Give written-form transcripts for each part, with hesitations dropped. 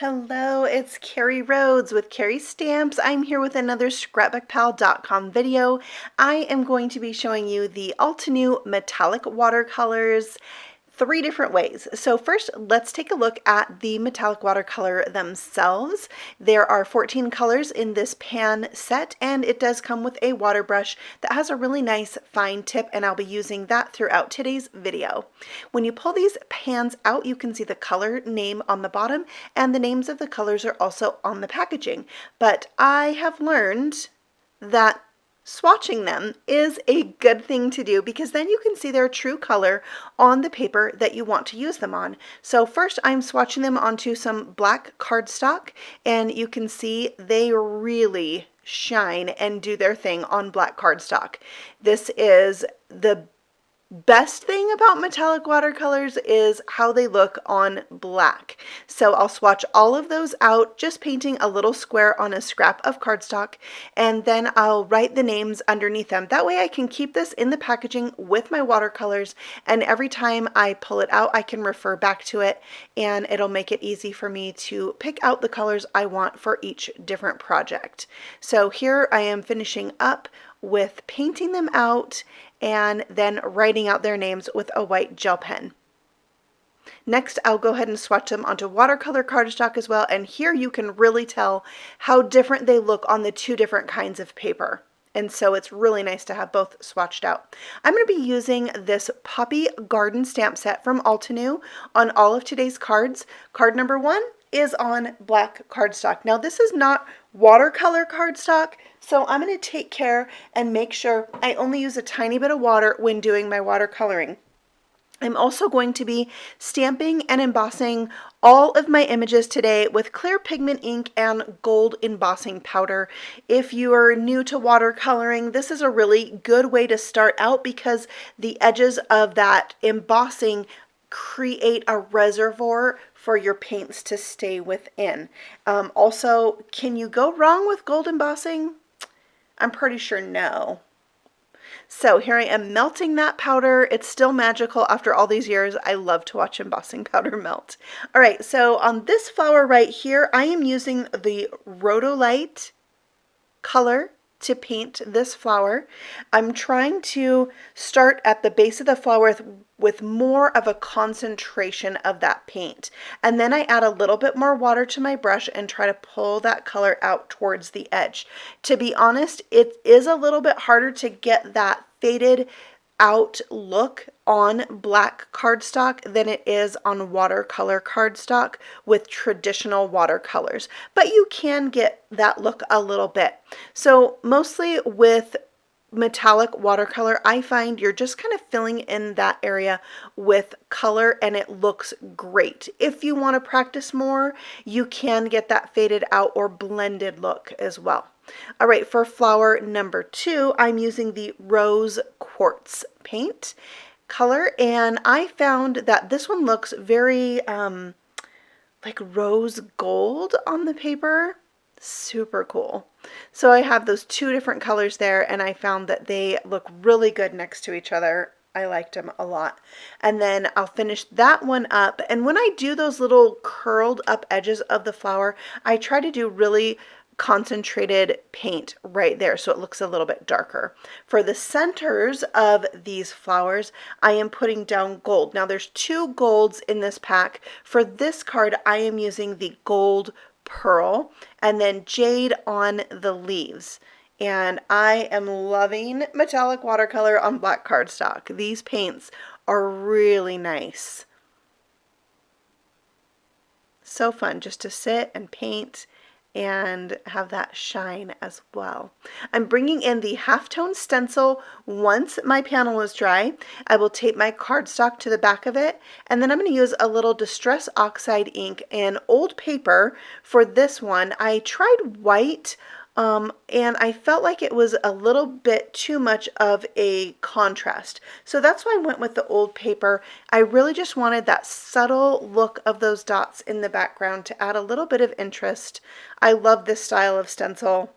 Hello, it's Carrie Rhoades with Carrie Stamps. I'm here with another scrapbookpal.com video. I am going to be showing you the Altenew Metallic Watercolors 3 different ways. So first, let's take a look at the metallic watercolor themselves. There are 14 colors in this pan set, and it does come with a water brush that has a really nice fine tip, and I'll be using that throughout today's video. When you pull these pans out, you can see the color name on the bottom, and the names of the colors are also on the packaging. But I have learned that swatching them is a good thing to do because then you can see their true color on the paper that you want to use them on. So first I'm swatching them onto some black cardstock, and you can see they really shine and do their thing on black cardstock. This is the best thing about metallic watercolors is how they look on black. So I'll swatch all of those out, just painting a little square on a scrap of cardstock, and then I'll write the names underneath them. That way I can keep this in the packaging with my watercolors, and every time I pull it out I can refer back to it, and it'll make it easy for me to pick out the colors I want for each different project. So here I am finishing up with painting them out and then writing out their names with a white gel pen. Next, I'll go ahead and swatch them onto watercolor cardstock as well, and here you can really tell how different they look on the two different kinds of paper. And so it's really nice to have both swatched out. I'm going to be using this Poppy Garden stamp set from Altenew on all of today's cards. Card number 1 is on black cardstock. Now this is not watercolor cardstock, so I'm going to take care and make sure I only use a tiny bit of water when doing my watercoloring. I'm also going to be stamping and embossing all of my images today with clear pigment ink and gold embossing powder. If you are new to watercoloring, this is a really good way to start out because the edges of that embossing create a reservoir for your paints to stay within. Also, can you go wrong with gold embossing? I'm pretty sure no. So here I am melting that powder. It's still magical after all these years. I love to watch embossing powder melt. All right, so on this flower right here, I am using the Rhodolite color to paint this flower. I'm trying to start at the base of the flower with more of a concentration of that paint. And then I add a little bit more water to my brush and try to pull that color out towards the edge. To be honest, it is a little bit harder to get that faded out look on black cardstock than it is on watercolor cardstock with traditional watercolors, but you can get that look a little bit. So mostly with metallic watercolor, I find you're just kind of filling in that area with color and it looks great. If you want to practice more, you can get that faded out or blended look as well. All right, for flower number 2, I'm using the Rose Quartz paint color, and I found that this one looks very like rose gold on the paper. Super cool. So I have those 2 different colors there, and I found that they look really good next to each other. I liked them a lot. And then I'll finish that one up, and when I do those little curled up edges of the flower, I try to do really concentrated paint right there so it looks a little bit darker. For the centers of these flowers, I am putting down gold. Now there's 2 golds in this pack. For this card, I am using the gold pearl and then jade on the leaves. And I am loving metallic watercolor on black cardstock. These paints are really nice. So fun just to sit and paint and have that shine as well. I'm bringing in the Halftone stencil once my panel is dry. I will tape my cardstock to the back of it, and then I'm going to use a little Distress Oxide ink and old paper for this one. I tried white, and I felt like it was a little bit too much of a contrast. So that's why I went with the old paper. I really just wanted that subtle look of those dots in the background to add a little bit of interest. I love this style of stencil.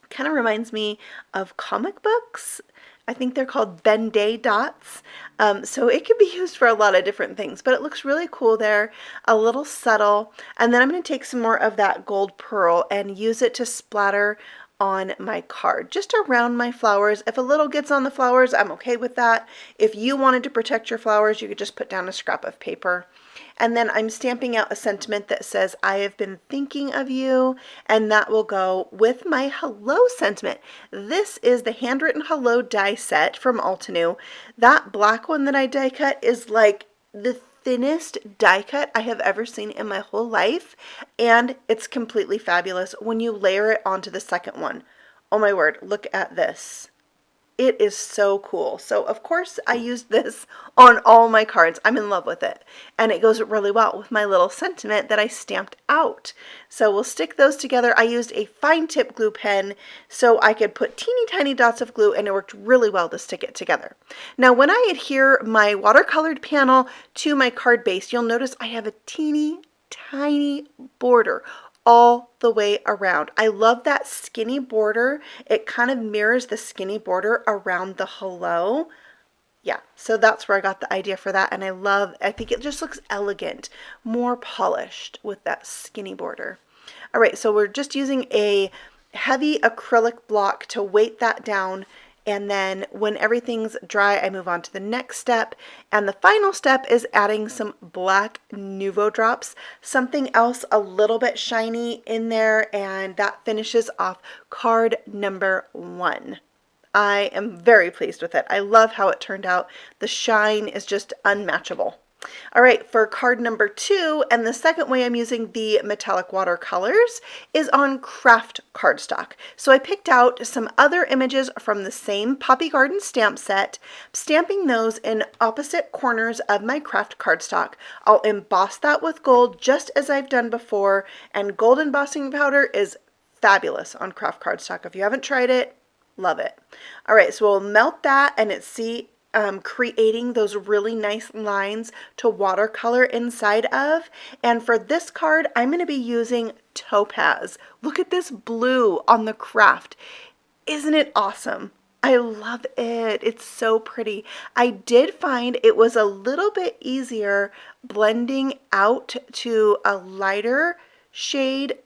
Kind of reminds me of comic books. I think they're called Ben-Day dots. So it could be used for a lot of different things, but it looks really cool there, a little subtle. And then I'm going to take some more of that gold pearl and use it to splatter on my card, just around my flowers. If a little gets on the flowers, I'm okay with that. If you wanted to protect your flowers, you could just put down a scrap of paper. And then I'm stamping out a sentiment that says, I have been thinking of you, and that will go with my hello sentiment. This is the Handwritten Hello die set from Altenew. That black one that I die cut is like the thinnest die cut I have ever seen in my whole life, and it's completely fabulous when you layer it onto the second one. Oh my word, look at this. It is so cool. So of course I used this on all my cards. I'm in love with it. And it goes really well with my little sentiment that I stamped out. So we'll stick those together. I used a fine tip glue pen so I could put teeny tiny dots of glue, and it worked really well to stick it together. Now when I adhere my watercolored panel to my card base, you'll notice I have a teeny tiny border all the way around. I love that skinny border. It kind of mirrors the skinny border around the hello. Yeah, so that's where I got the idea for that, and I think it just looks elegant, more polished with that skinny border. All right, so we're just using a heavy acrylic block to weight that down, and then when everything's dry, I move on to the next step. And the final step is adding some black Nuvo drops, something else a little bit shiny in there, and that finishes off card number 1. I am very pleased with it. I love how it turned out. The shine is just unmatchable. All right, for card number 2, and the second way I'm using the metallic watercolors is on Kraft cardstock. So I picked out some other images from the same Poppy Garden stamp set, stamping those in opposite corners of my Kraft cardstock. I'll emboss that with gold just as I've done before, and gold embossing powder is fabulous on Kraft cardstock. If you haven't tried it, love it. All right, so we'll melt that, and creating those really nice lines to watercolor inside of. And for this card, I'm going to be using Topaz. Look at this blue on the Kraft. Isn't it awesome? I love it. It's so pretty. I did find it was a little bit easier blending out to a lighter shade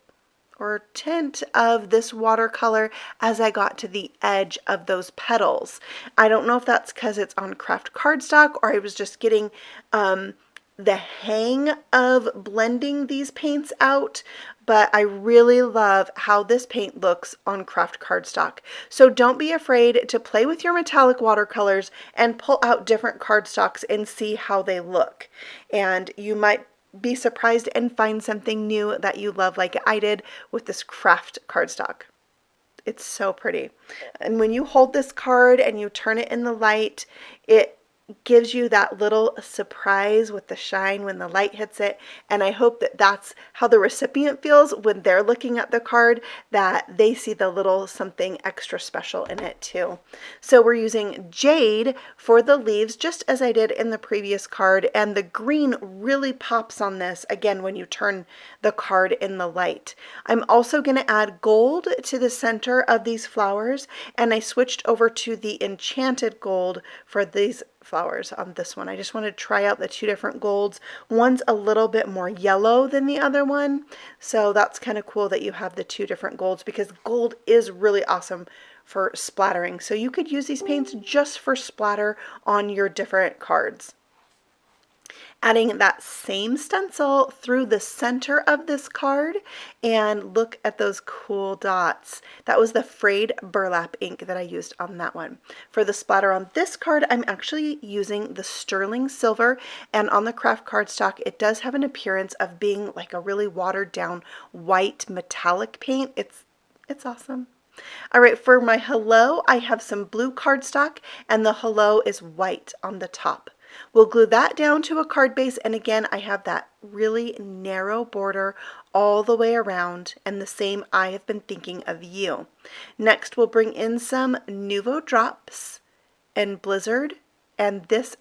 or tint of this watercolor as I got to the edge of those petals. I don't know if that's because it's on Kraft cardstock, or I was just getting the hang of blending these paints out, but I really love how this paint looks on Kraft cardstock. So don't be afraid to play with your metallic watercolors and pull out different cardstocks and see how they look. And you might be surprised and find something new that you love, like I did with this Kraft cardstock. It's so pretty. And when you hold this card and you turn it in the light, it gives you that little surprise with the shine when the light hits it. And I hope that that's how the recipient feels when they're looking at the card, that they see the little something extra special in it too. So we're using jade for the leaves, just as I did in the previous card, and the green really pops on this again when you turn the card in the light. I'm also going to add gold to the center of these flowers, and I switched over to the enchanted gold for these flowers on this one. I just want to try out the two different golds. One's a little bit more yellow than the other one, so that's kind of cool that you have the two different golds, because gold is really awesome for splattering. So you could use these paints just for splatter on your different cards. Adding that same stencil through the center of this card, and look at those cool dots. That was the Frayed Burlap ink that I used on that one. For the splatter on this card, I'm actually using the sterling silver, and on the Kraft cardstock, it does have an appearance of being like a really watered down white metallic paint. It's awesome. All right, for my hello, I have some blue cardstock, and the hello is white on the top. We'll glue that down to a card base, and again, I have that really narrow border all the way around, and the same I have been thinking of you. Next, we'll bring in some Nuvo drops and Blizzard, and this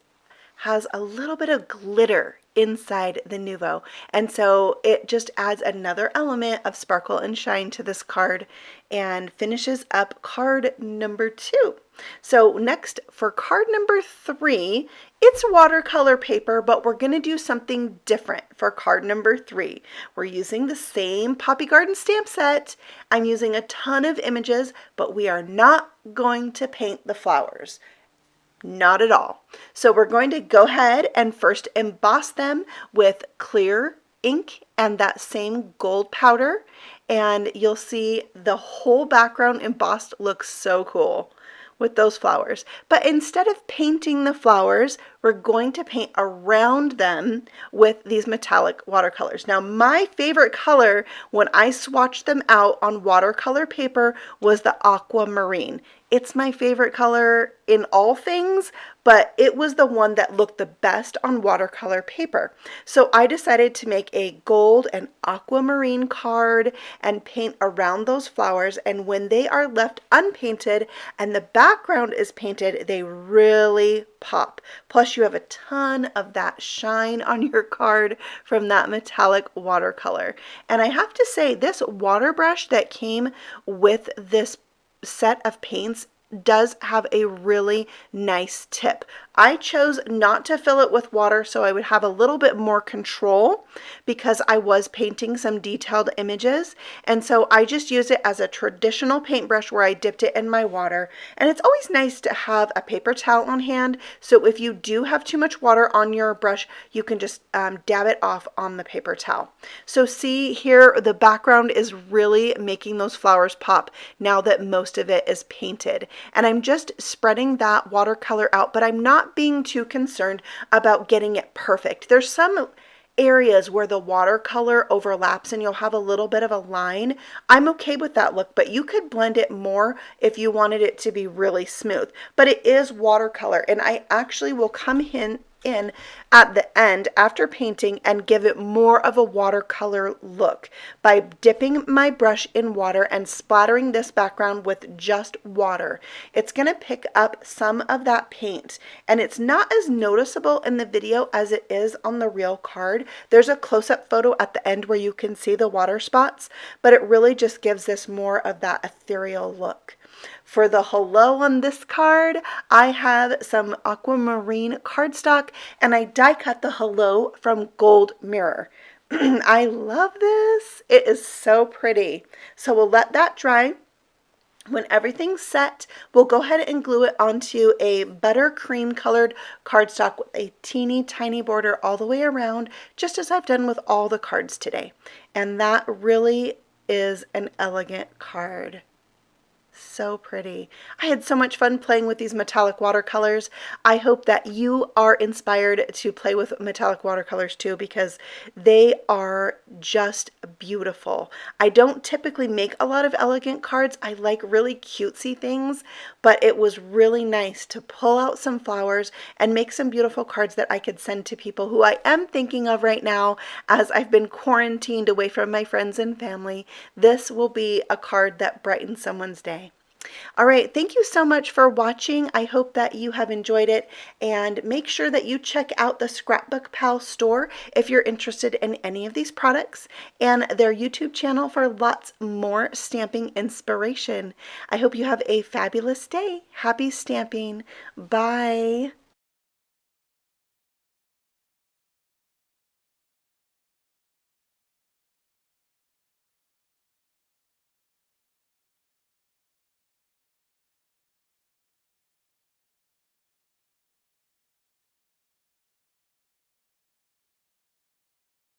has a little bit of glitter inside the Nuvo, and so it just adds another element of sparkle and shine to this card and finishes up card number 2. So next, for card number 3, it's watercolor paper, but we're going to do something different for card number 3. We're using the same Poppy Garden stamp set. I'm using a ton of images, but we are not going to paint the flowers. Not at all. So we're going to go ahead and first emboss them with clear ink and that same gold powder, and you'll see the whole background embossed looks so cool with those flowers. But instead of painting the flowers, we're going to paint around them with these metallic watercolors. Now, my favorite color when I swatched them out on watercolor paper was the aquamarine. It's my favorite color in all things, but it was the one that looked the best on watercolor paper. So I decided to make a gold and aquamarine card and paint around those flowers. And when they are left unpainted and the background is painted, they really pop. Plus you have a ton of that shine on your card from that metallic watercolor. And I have to say, this water brush that came with this set of paints does have a really nice tip. I chose not to fill it with water so I would have a little bit more control because I was painting some detailed images, and so I just used it as a traditional paintbrush where I dipped it in my water. And it's always nice to have a paper towel on hand, so if you do have too much water on your brush, you can just dab it off on the paper towel. So see here, the background is really making those flowers pop now that most of it is painted. And I'm just spreading that watercolor out, but I'm not being too concerned about getting it perfect. There's some areas where the watercolor overlaps and you'll have a little bit of a line. I'm okay with that look, but you could blend it more if you wanted it to be really smooth. But it is watercolor, and I actually will come in at the end after painting and give it more of a watercolor look by dipping my brush in water and splattering this background with just water. It's going to pick up some of that paint, and it's not as noticeable in the video as it is on the real card. There's a close-up photo at the end where you can see the water spots, but it really just gives this more of that ethereal look. For the hello on this card, I have some aquamarine cardstock, and I die cut the hello from Gold Mirror. I love this. It is so pretty. So we'll let that dry. When everything's set, we'll go ahead and glue it onto a buttercream colored cardstock with a teeny tiny border all the way around, just as I've done with all the cards today. And that really is an elegant card. So pretty. I had so much fun playing with these metallic watercolors. I hope that you are inspired to play with metallic watercolors too, because they are just beautiful. I don't typically make a lot of elegant cards. I like really cutesy things, but it was really nice to pull out some flowers and make some beautiful cards that I could send to people who I am thinking of right now as I've been quarantined away from my friends and family. This will be a card that brightens someone's day. All right, thank you so much for watching. I hope that you have enjoyed it, and make sure that you check out the Scrapbook Pal store if you're interested in any of these products, and their YouTube channel for lots more stamping inspiration. I hope you have a fabulous day. Happy stamping. Bye.